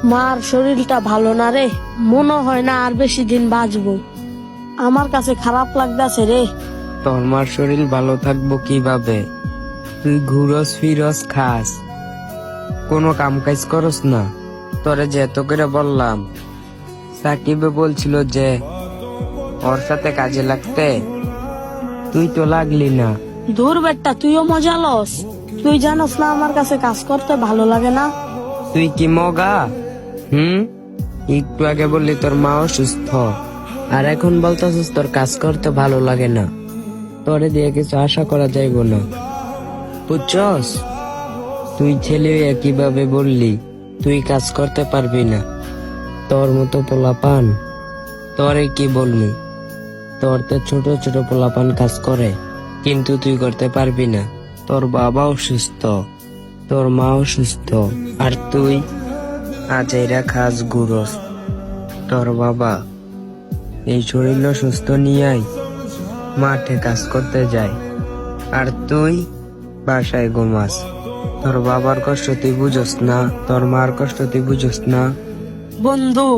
মার শরীরটা ভালো না রে, মনে হয় না আর বেশি দিন বাঁচবো। আমার কাছে খারাপ লাগতেছে রে। তোর মার শরীর ভালো থাকবো কিভাবে? তুই ঘুরস ফিরস খাস, কোনো কাম কাজ করস না। তোরে যে এত করে বললাম, সাকিবে বলছিল যে ওর সাথে কাজে লাগতে, তুই তো লাগলি না। দূর বেটা, তুইও মজা লস। তুই জানোস না আমার কাছে কাজ করতে ভালো লাগে না। তুই কি মগা? একটু আগে বললি তোর মা অসুস্থ, আর এখন বলতেছিস তোর কাজ করতে ভালো লাগে না। তোরে দিয়ে কিছু আশা করা যাইব না, বুঝছস? তুই ছেলে হইয়া কিভাবে বললি তুই কাজ করতে পারবি না? তোর মতো পোলাপান, তোরে কি বলবি? তোর তো ছোট ছোট পোলাপান কাজ করে, কিন্তু তুই করতে পারবি না। তোর বাবা অসুস্থ, তোর মা অসুস্থ, আর তুই আজ এরা খাস ঘুরস। তোর বাবা এই শরীর সুস্থ নিয়াই মাঠে কাজ করতে যায়, আর তুই বাসায় ঘুমাস। তোর বাবার কষ্ট তুই বুঝস না, তোর মার কষ্ট তুই বুঝস না। বন্ধু,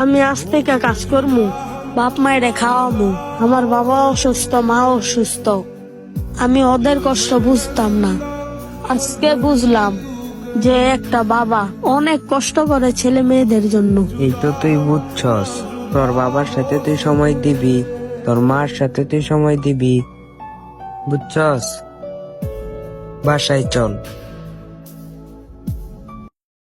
আমি আজ থেকে কাজ করবো, বাপ মায়েরে খাওয়াবো। আমার বাবা অসুস্থ, মা অসুস্থ, আমি ওদের কষ্ট বুঝতাম না। আজকে বুঝলাম যে একটা বাবা অনেক কষ্ট করে ছেলে মেয়েদের জন্য। এই তো তুই বুঝছস, তোর বাবার সাথে তুই সময় দিবি, তোর মার সাথে তুই সময় দিবি, বুঝছস? বাসায় চল।